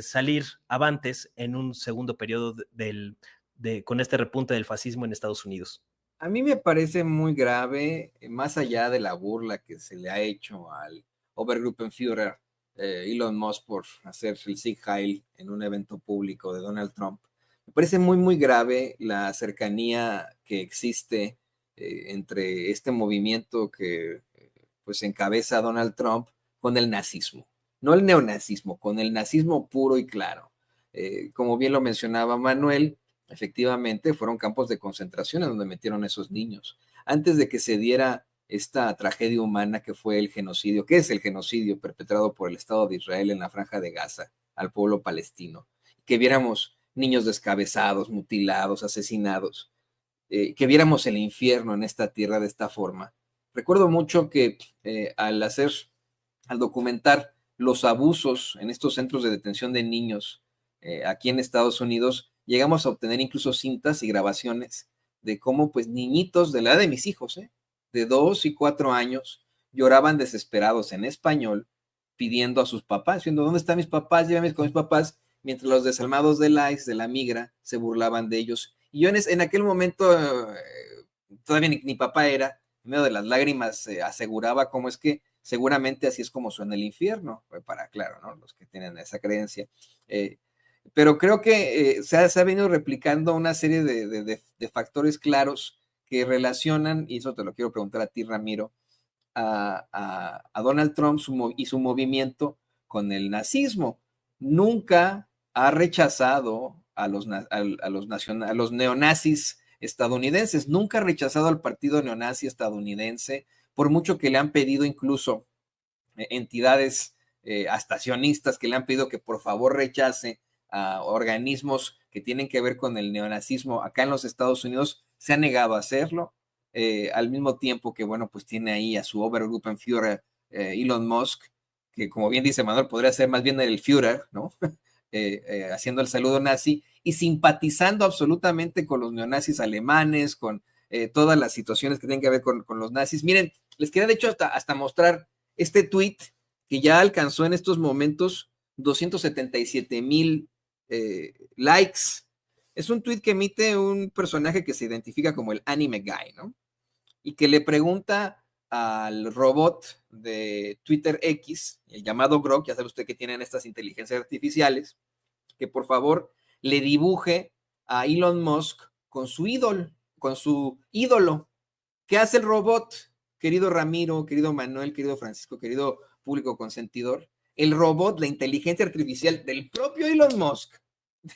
Speaker 3: salir avantes en un segundo periodo con este repunte del fascismo en Estados Unidos.
Speaker 1: A mí me parece muy grave, más allá de la burla que se le ha hecho al Obergruppenführer Elon Musk por hacer el Sieg Heil en un evento público de Donald Trump. Me parece muy, muy grave la cercanía que existe entre este movimiento que pues encabeza Donald Trump con el nazismo. No el neonazismo, con el nazismo puro y claro. Como bien lo mencionaba Manuel, efectivamente fueron campos de concentración en donde metieron a esos niños. Antes de que se diera esta tragedia humana que fue el genocidio, que es el genocidio perpetrado por el Estado de Israel en la Franja de Gaza al pueblo palestino, que viéramos niños descabezados, mutilados, asesinados, que viéramos el infierno en esta tierra de esta forma. Recuerdo mucho que al documentar los abusos en estos centros de detención de niños aquí en Estados Unidos, llegamos a obtener incluso cintas y grabaciones de cómo pues niñitos de la edad de mis hijos, de 2 y 4 años, lloraban desesperados en español, pidiendo a sus papás, diciendo, ¿dónde están mis papás? Llévame con mis papás, mientras los desalmados del ICE, de la migra, se burlaban de ellos. Y yo en aquel momento, todavía ni papá era, en medio de las lágrimas, aseguraba cómo es que seguramente así es como suena el infierno, para, claro, ¿no? Los que tienen esa creencia. Pero creo que se ha venido replicando una serie de factores claros que relacionan, y eso te lo quiero preguntar a ti, Ramiro, a Donald Trump y su movimiento con el nazismo. Nunca ha rechazado a los neonazis estadounidenses, nunca ha rechazado al partido neonazi estadounidense, por mucho que le han pedido incluso entidades hasta sionistas que le han pedido que por favor rechace a organismos que tienen que ver con el neonazismo acá en los Estados Unidos, se ha negado a hacerlo, al mismo tiempo que, bueno, pues tiene ahí a su Obergruppenführer Elon Musk, que como bien dice Manuel, podría ser más bien el Führer, ¿no? Haciendo el saludo nazi y simpatizando absolutamente con los neonazis alemanes, con todas las situaciones que tienen que ver con los nazis. Miren, les quería de hecho hasta mostrar este tweet que ya alcanzó en estos momentos 277,000 likes. Es un tweet que emite un personaje que se identifica como el Anime Guy, ¿no? Y que le pregunta al robot de Twitter X, el llamado Grok, ya sabe usted que tienen estas inteligencias artificiales, que por favor le dibuje a Elon Musk con su ídolo. ¿Qué hace el robot? Querido Ramiro, querido Manuel, querido Francisco, querido público consentidor, el robot, la inteligencia artificial del propio Elon Musk,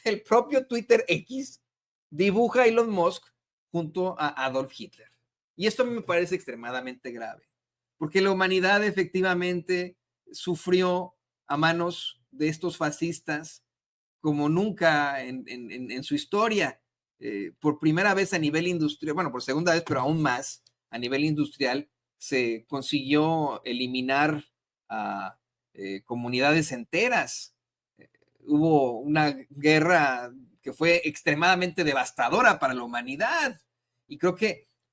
Speaker 1: del propio Twitter X, dibuja a Elon Musk junto a Adolf Hitler. Y esto me parece extremadamente grave, porque la humanidad efectivamente sufrió a manos de estos fascistas como nunca en su historia. Por primera vez a nivel industrial, bueno, por segunda vez, pero aún más a nivel industrial, se consiguió eliminar a comunidades enteras. Hubo una guerra que fue extremadamente devastadora para la humanidad. Y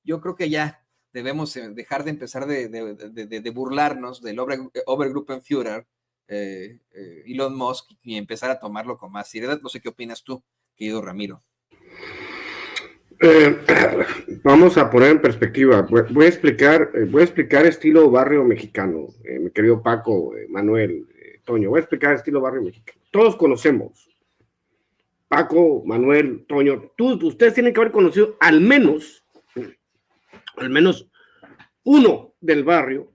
Speaker 1: yo creo que ya debemos dejar de empezar de burlarnos del Obergruppenführer Elon Musk y empezar a tomarlo con más seriedad. No sé qué opinas tú, querido Ramiro.
Speaker 4: Vamos a poner en perspectiva. Voy a explicar estilo barrio mexicano, mi querido Paco, Manuel, Toño. Voy a explicar estilo barrio mexicano. Todos conocemos. Paco, Manuel, Toño, ustedes tienen que haber conocido al menos uno del barrio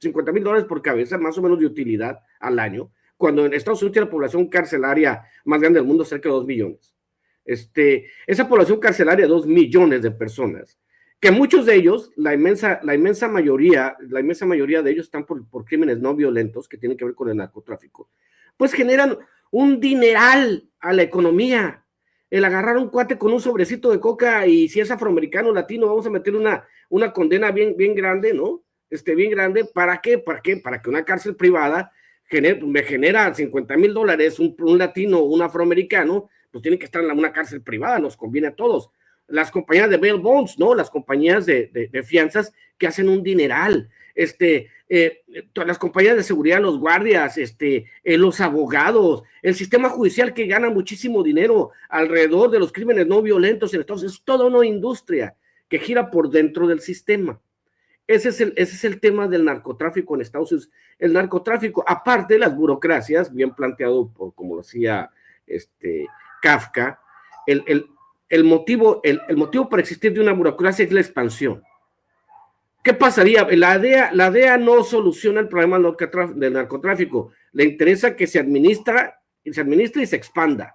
Speaker 4: $50,000 por cabeza, más o menos de utilidad al año, cuando en Estados Unidos tiene la población carcelaria más grande del mundo, cerca de 2 millones. Esa población carcelaria de 2 millones de personas, que muchos de ellos, la inmensa mayoría de ellos están por crímenes no violentos que tienen que ver con el narcotráfico, pues generan un dineral a la economía. El agarrar un cuate con un sobrecito de coca y si es afroamericano, latino, vamos a meter una condena bien grande, ¿no? Bien grande, ¿para qué? Para que una cárcel privada me genera $50,000, un latino, un afroamericano, pues tiene que estar en una cárcel privada, nos conviene a todos. Las compañías de bail bonds, ¿no? Las compañías de fianzas que hacen un dineral. Las compañías de seguridad, los guardias, los abogados, el sistema judicial que gana muchísimo dinero alrededor de los crímenes no violentos en Estados Unidos, es toda una industria que gira por dentro del sistema. Ese es el tema del narcotráfico en Estados Unidos. El narcotráfico, aparte de las burocracias, bien planteado como lo hacía Kafka, el motivo para existir de una burocracia es la expansión. ¿Qué pasaría? La DEA no soluciona el problema del narcotráfico. Le interesa que se administre y se expanda.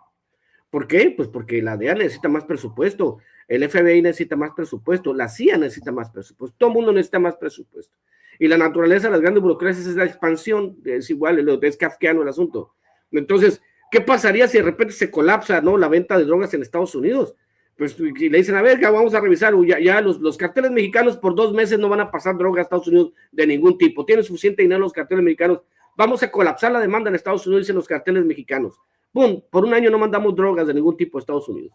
Speaker 4: ¿Por qué? Pues porque la DEA necesita más presupuesto, el FBI necesita más presupuesto, la CIA necesita más presupuesto, todo el mundo necesita más presupuesto. Y la naturaleza de las grandes burocracias es la expansión, es igual, es kafkiano el asunto. Entonces, ¿qué pasaría si de repente se colapsa, ¿no?, la venta de drogas en Estados Unidos? Pues y le dicen, a ver, vamos a revisar, ya los carteles mexicanos por 2 meses no van a pasar droga a Estados Unidos de ningún tipo, tienen suficiente dinero los carteles mexicanos, vamos a colapsar la demanda en Estados Unidos, dicen los carteles mexicanos. ¡Pum! Por 1 año no mandamos drogas de ningún tipo a Estados Unidos.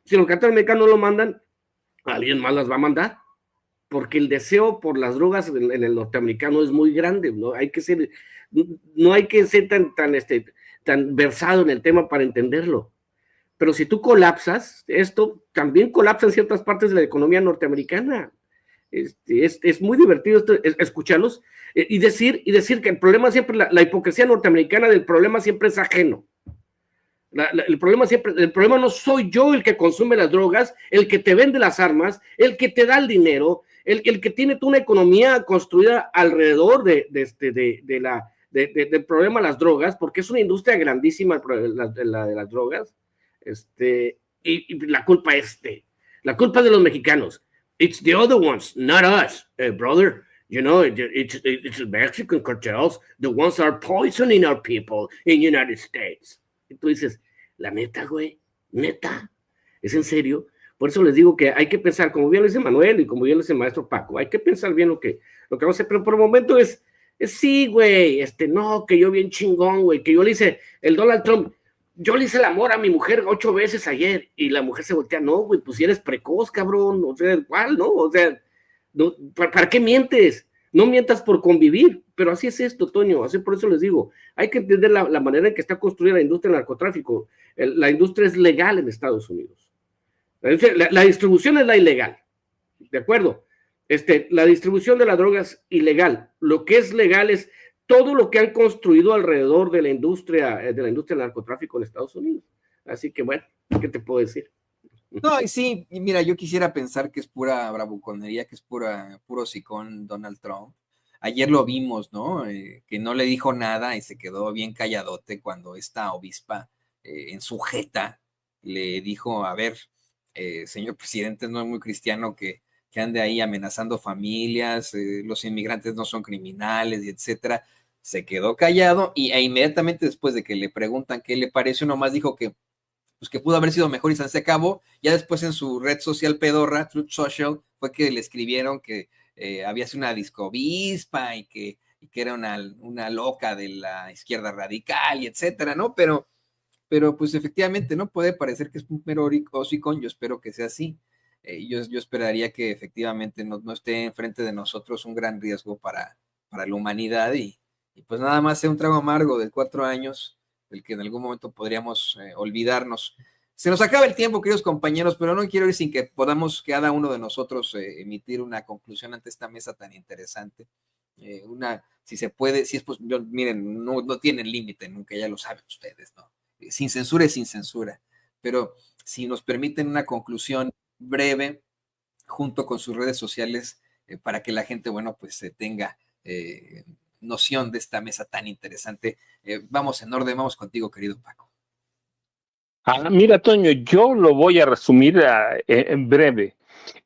Speaker 4: Si los carteles mexicanos no lo mandan, alguien más las va a mandar, porque el deseo por las drogas en el norteamericano es muy grande, no hay que ser tan versado en el tema para entenderlo. Pero si tú colapsas, esto también colapsa en ciertas partes de la economía norteamericana. Es muy divertido escucharlos y decir que el problema siempre, la hipocresía norteamericana del problema siempre es ajeno. El problema no soy yo el que consume las drogas, el que te vende las armas, el que te da el dinero, el que tiene toda una economía construida alrededor del problema de las drogas, porque es una industria grandísima de las drogas. Y la culpa es de los mexicanos. It's the other ones, not us, brother. You know, it's Mexican cartels, the ones that are poisoning our people in the United States. Y tú dices, la neta, güey, neta, ¿es en serio? Por eso les digo que hay que pensar, como bien lo dice Manuel y como bien lo dice el maestro Paco, hay que pensar bien lo que vamos a hacer, pero por el momento es sí, güey, no, que yo bien chingón, güey, que yo le hice, el Donald Trump, yo le hice el amor a mi mujer 8 veces ayer, y la mujer se voltea, no, güey, pues si eres precoz, cabrón, o sea, ¿cuál, no? O sea, no, ¿para qué mientes? No mientas por convivir, pero así es esto, Toño, así por eso les digo, hay que entender la manera en que está construida la industria del narcotráfico. La industria es legal en Estados Unidos. La distribución es la ilegal, ¿de acuerdo? La distribución de las drogas ilegal. Lo que es legal es todo lo que han construido alrededor de la industria del narcotráfico en Estados Unidos. Así que, bueno, ¿qué te puedo decir?
Speaker 1: No, y sí, y mira, yo quisiera pensar que es pura bravuconería, que es puro hocicón Donald Trump. Ayer lo vimos, ¿no? Que no le dijo nada y se quedó bien calladote cuando esta obispa en su jeta le dijo, a ver, señor presidente, no es muy cristiano que ande ahí amenazando familias, los inmigrantes no son criminales, y etcétera. Se quedó callado e inmediatamente después de que le preguntan qué le pareció, nomás dijo que pues que pudo haber sido mejor y se acabó. Ya después en su red social pedorra, Truth Social, fue que le escribieron que había sido una discovispa y que era una loca de la izquierda radical y etcétera, ¿no? Pero pues efectivamente, ¿no? Puede parecer que es un mero hocicón, yo espero que sea así. Yo esperaría que efectivamente no esté enfrente de nosotros un gran riesgo para la humanidad y pues nada más sea un trago amargo de 4 años del que en algún momento podríamos olvidarnos. Se nos acaba el tiempo, queridos compañeros, pero no quiero ir sin que podamos cada uno de nosotros emitir una conclusión ante esta mesa tan interesante. Si se puede, si es pues, miren, no tienen límite nunca, ya lo saben ustedes, ¿no? Sin censura es sin censura, pero si nos permiten una conclusión breve junto con sus redes sociales para que la gente, bueno, pues tenga noción de esta mesa tan interesante. Vamos en orden, vamos contigo, querido Paco.
Speaker 2: Mira, Toño, yo lo voy a resumir en breve.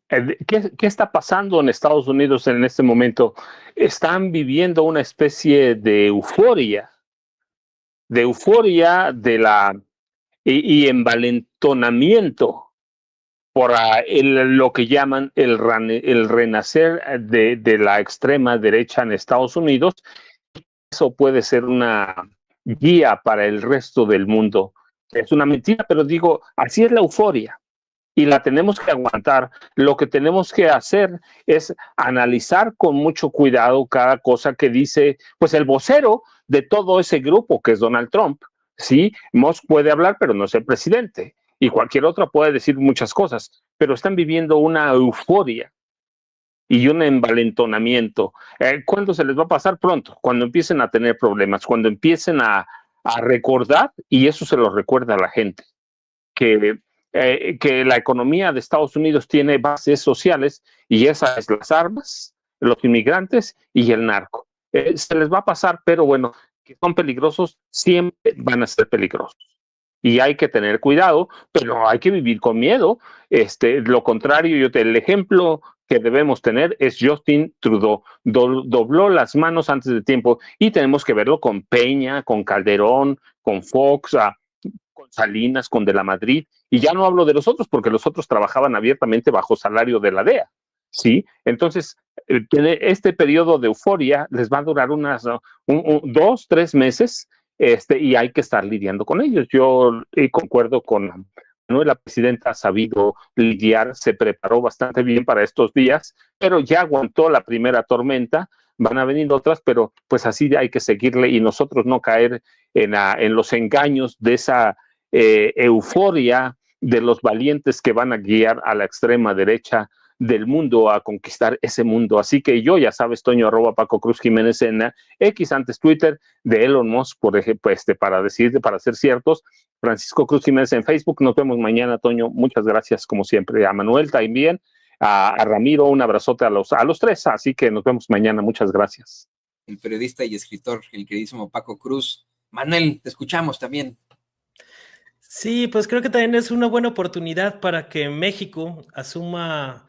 Speaker 2: ¿Qué está pasando en Estados Unidos en este momento? Están viviendo una especie de euforia y envalentonamiento por lo que llaman el renacer de la extrema derecha en Estados Unidos. Eso puede ser una guía para el resto del mundo. Es una mentira, pero digo, así es la euforia y la tenemos que aguantar. Lo que tenemos que hacer es analizar con mucho cuidado cada cosa que dice, pues, el vocero de todo ese grupo que es Donald Trump. Sí, Musk puede hablar, pero no es el presidente. Y cualquier otro puede decir muchas cosas, pero están viviendo una euforia y un envalentonamiento. ¿Cuándo se les va a pasar? Pronto, cuando empiecen a tener problemas, cuando empiecen a recordar, y eso se lo recuerda a la gente, que la economía de Estados Unidos tiene bases sociales y esas es las armas, los inmigrantes y el narco. Se les va a pasar, pero bueno, que son peligrosos, siempre van a ser peligrosos. Y hay que tener cuidado, pero hay que vivir con miedo. Lo contrario, el ejemplo que debemos tener es Justin Trudeau. Dobló las manos antes de tiempo y tenemos que verlo con Peña, con Calderón, con Fox, con Salinas, con De la Madrid, y ya no hablo de los otros porque los otros trabajaban abiertamente bajo salario de la DEA, ¿sí? Entonces, este periodo de euforia les va a durar unas 2, 3 meses, y hay que estar lidiando con ellos. Yo concuerdo con Manuel, la presidenta ha sabido lidiar, se preparó bastante bien para estos días, pero ya aguantó la primera tormenta. Van a venir otras, pero pues así hay que seguirle y nosotros no caer en los engaños de esa euforia de los valientes que van a guiar a la extrema derecha del mundo a conquistar ese mundo. Así que yo, ya sabes, Toño, @Paco Cruz Jiménez en X, antes Twitter, de Elon Musk, por ejemplo, para ser ciertos, Francisco Cruz Jiménez en Facebook. Nos vemos mañana, Toño. Muchas gracias, como siempre. A Manuel también, a Ramiro, un abrazote a los tres. Así que nos vemos mañana. Muchas gracias.
Speaker 1: El periodista y escritor, el queridísimo Paco Cruz. Manuel, te escuchamos también.
Speaker 3: Sí, pues creo que también es una buena oportunidad para que México asuma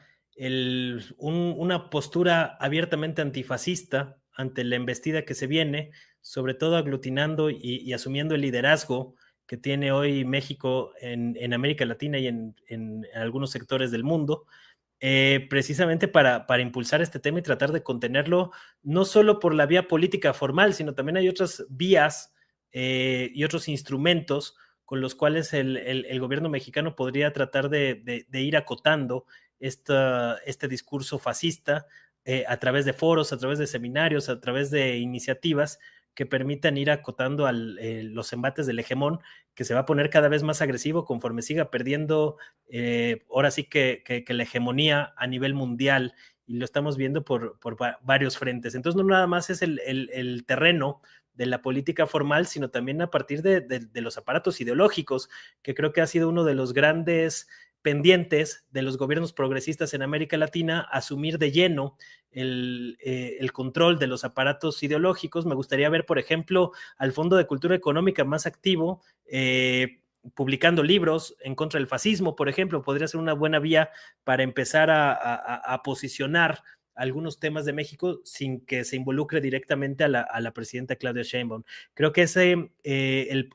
Speaker 3: una postura abiertamente antifascista ante la embestida que se viene, sobre todo aglutinando y asumiendo el liderazgo que tiene hoy México en América Latina y en algunos sectores del mundo, precisamente para impulsar este tema y tratar de contenerlo, no solo por la vía política formal, sino también hay otras vías y otros instrumentos con los cuales el gobierno mexicano podría tratar de ir acotando este discurso fascista a través de foros, a través de seminarios, a través de iniciativas que permitan ir acotando los embates del hegemón, que se va a poner cada vez más agresivo conforme siga perdiendo ahora sí que la hegemonía a nivel mundial, y lo estamos viendo por varios frentes. Entonces no nada más es el terreno de la política formal, sino también a partir de los aparatos ideológicos, que creo que ha sido uno de los grandes pendientes de los gobiernos progresistas en América Latina, asumir de lleno el control de los aparatos ideológicos. Me gustaría ver, por ejemplo, al Fondo de Cultura Económica más activo, publicando libros en contra del fascismo, por ejemplo. Podría ser una buena vía para empezar a posicionar algunos temas de México sin que se involucre directamente a la presidenta Claudia Sheinbaum. Creo que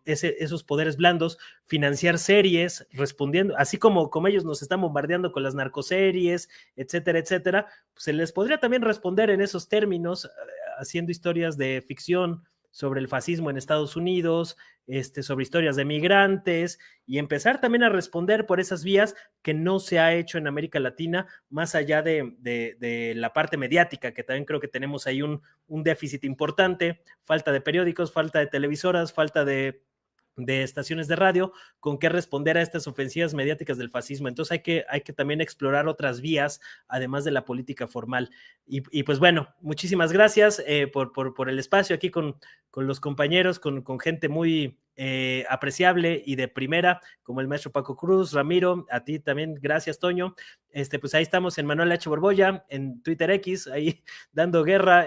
Speaker 3: esos poderes blandos, financiar series, respondiendo, así como ellos nos están bombardeando con las narcoseries, etcétera, etcétera, pues se les podría también responder en esos términos, haciendo historias de ficción sobre el fascismo en Estados Unidos, sobre historias de migrantes, y empezar también a responder por esas vías que no se ha hecho en América Latina, más allá de la parte mediática, que también creo que tenemos ahí un déficit importante, falta de periódicos, falta de televisoras, falta de estaciones de radio con qué responder a estas ofensivas mediáticas del fascismo. Entonces hay que también explorar otras vías, además de la política formal. Y pues bueno, muchísimas gracias por el espacio aquí con los compañeros, con gente muy apreciable y de primera, como el maestro Paco Cruz, Ramiro, a ti también, gracias, Toño. Pues ahí estamos en Manuel H. Borbolla, en Twitter X, ahí dando guerra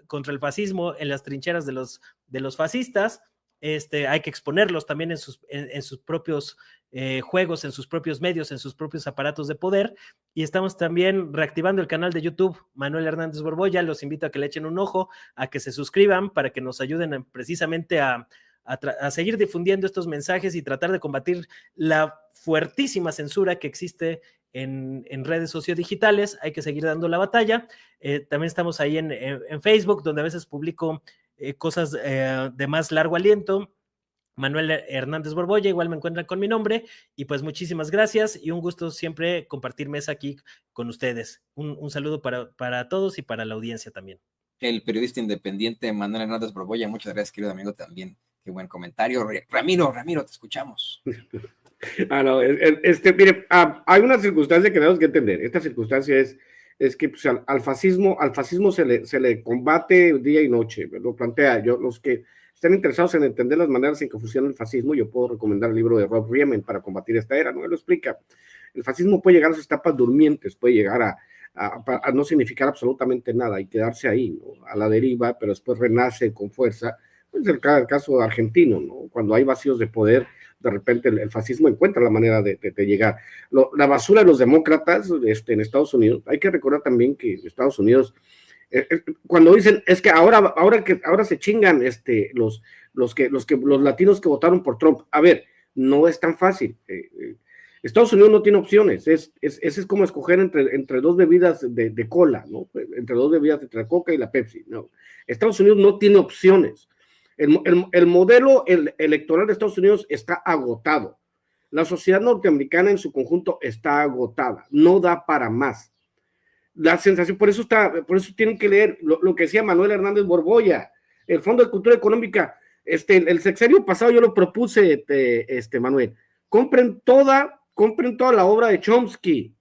Speaker 3: contra el fascismo en las trincheras de los fascistas. Hay que exponerlos también en sus propios juegos, en sus propios medios, en sus propios aparatos de poder, y estamos también reactivando el canal de YouTube Manuel Hernández Borbolla. Los invito a que le echen un ojo, a que se suscriban para que nos ayuden precisamente a seguir difundiendo estos mensajes y tratar de combatir la fuertísima censura que existe en redes sociodigitales. Hay que seguir dando la batalla. También estamos ahí en Facebook, donde a veces publico cosas de más largo aliento. Manuel Hernández Borbolla, igual me encuentran con mi nombre, y pues muchísimas gracias y un gusto siempre compartir mesa aquí con ustedes. Un saludo para todos y para la audiencia también.
Speaker 1: El periodista independiente Manuel Hernández Borbolla, muchas gracias, querido amigo, también. Qué buen comentario. Ramiro, te escuchamos.
Speaker 4: No, mire, hay una circunstancia que tenemos que entender. Esta circunstancia es que pues, al fascismo se le combate día y noche. Lo plantea yo, los que estén interesados en entender las maneras en que funciona el fascismo, yo puedo recomendar el libro de Rob Riemann para combatir esta era, ¿no? Él lo explica. El fascismo puede llegar a sus etapas durmientes, puede llegar a no significar absolutamente nada y quedarse ahí, ¿no? A la deriva, pero después renace con fuerza. Es el caso argentino, ¿no? Cuando hay vacíos de poder, de repente el fascismo encuentra la manera de llegar. La basura de los demócratas en Estados Unidos, hay que recordar también que Estados Unidos, cuando dicen, es que ahora se chingan los latinos que votaron por Trump. A ver, no es tan fácil. Estados Unidos no tiene opciones. Es como escoger entre dos bebidas de cola, ¿no? Entre dos bebidas, entre la Coca y la Pepsi, ¿no? Estados Unidos no tiene opciones. El modelo electoral de Estados Unidos está agotado. La sociedad norteamericana en su conjunto está agotada. No da para más. La sensación, por eso tienen que leer lo que decía Manuel Hernández Borbolla, el Fondo de Cultura Económica. El sexenio pasado yo lo propuse, Manuel. Compren toda la obra de Chomsky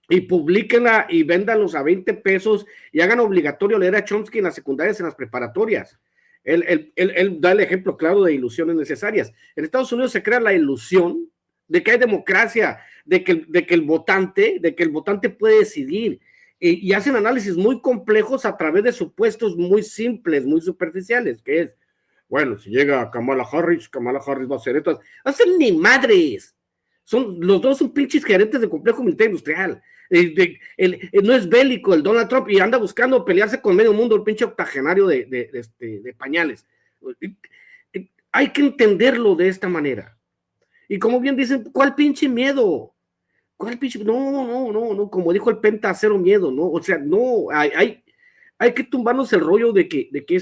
Speaker 4: y publíquenla y véndanlos a 20 pesos y hagan obligatorio leer a Chomsky en las secundarias y en las preparatorias. Él da el ejemplo claro de ilusiones necesarias. En Estados Unidos se crea la ilusión de que hay democracia, de que el votante puede decidir, y hacen análisis muy complejos a través de supuestos muy simples, muy superficiales, que es, bueno, si llega Kamala Harris va a hacer esto. No hacen ni madres. Los dos son pinches gerentes de complejo militar industrial. No es bélico el Donald Trump y anda buscando pelearse con medio mundo, el pinche octogenario de pañales. Hay que entenderlo de esta manera. Y como bien dicen, ¿cuál pinche miedo? No, como dijo el Penta, cero miedo, ¿no? O sea, no, hay que tumbarnos el rollo de que hay que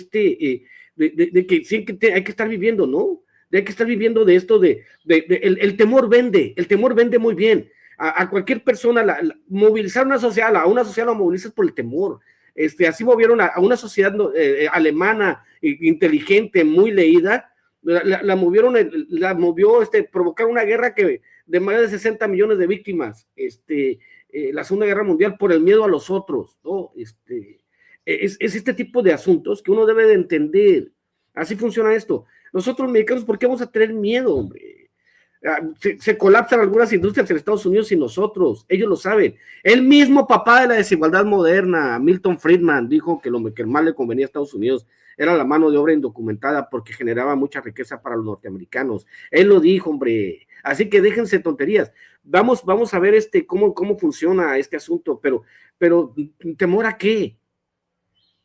Speaker 4: estar viviendo, ¿no? Hay que estar viviendo de esto, el temor vende muy bien. A cualquier persona, movilizar una sociedad la movilizas por el temor. Así movieron a una sociedad alemana, inteligente, muy leída, la movió, provocar una guerra de más de 60 millones de víctimas, la Segunda Guerra Mundial, por el miedo a los otros, ¿no? Es este tipo de asuntos que uno debe de entender. Así funciona esto. Nosotros mexicanos, ¿por qué vamos a tener miedo, hombre? Se colapsan algunas industrias en Estados Unidos y nosotros, ellos lo saben. El mismo papá de la desigualdad moderna, Milton Friedman, dijo que lo que más le convenía a Estados Unidos era la mano de obra indocumentada porque generaba mucha riqueza para los norteamericanos. Él lo dijo, hombre. Así que déjense tonterías. Vamos a ver cómo funciona este asunto, pero ¿temor a qué?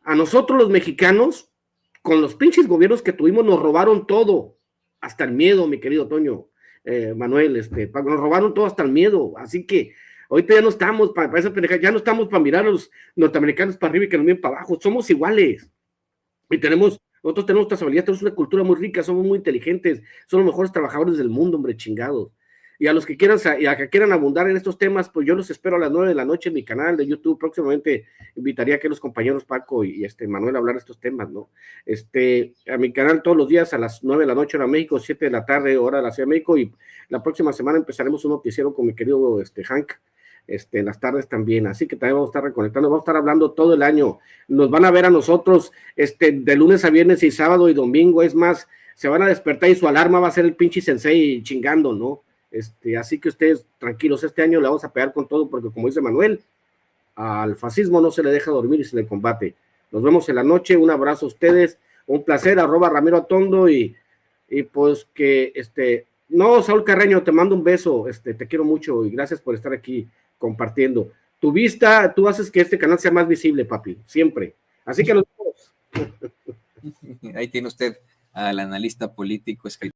Speaker 4: A nosotros los mexicanos, con los pinches gobiernos que tuvimos, nos robaron todo, hasta el miedo, mi querido Toño, Manuel, nos robaron todo hasta el miedo. Así que ahorita ya no estamos para esa pendeja, ya no estamos para mirar a los norteamericanos para arriba y que nos miren para abajo. Somos iguales. Y nosotros tenemos trazabilidad, tenemos una cultura muy rica, somos muy inteligentes, somos los mejores trabajadores del mundo, hombre, chingados. Y a los que quieran abundar en estos temas, pues yo los espero a las 9 de la noche en mi canal de YouTube. Próximamente invitaría a que los compañeros Paco y Manuel a hablar de estos temas, ¿no? A mi canal todos los días a las 9 de la noche hora México, 7 de la tarde hora de la Ciudad de México, y la próxima semana empezaremos un noticiero con mi querido Hank, en las tardes también, así que también vamos a estar reconectando, vamos a estar hablando todo el año, nos van a ver a nosotros de lunes a viernes y sábado y domingo. Es más, se van a despertar y su alarma va a ser el pinche sensei chingando, ¿no? Así que ustedes tranquilos, este año le vamos a pegar con todo, porque como dice Manuel, al fascismo no se le deja dormir y se le combate. Nos vemos en la noche, un abrazo a ustedes, un placer, @Ramiro Atondo, y pues que, no, Saúl Carreño, te mando un beso, te quiero mucho y gracias por estar aquí compartiendo. Tu vista, tú haces que este canal sea más visible, papi, siempre. Así que nos vemos.
Speaker 1: Ahí tiene usted al analista político escritor.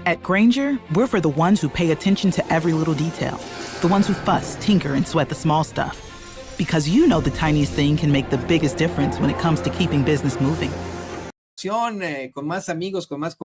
Speaker 5: At Grainger, we're for the ones who pay attention to every little detail. The ones who fuss, tinker, and sweat the small stuff. Because you know the tiniest thing can make the biggest difference when it comes to keeping business moving.
Speaker 1: Con más amigos, con más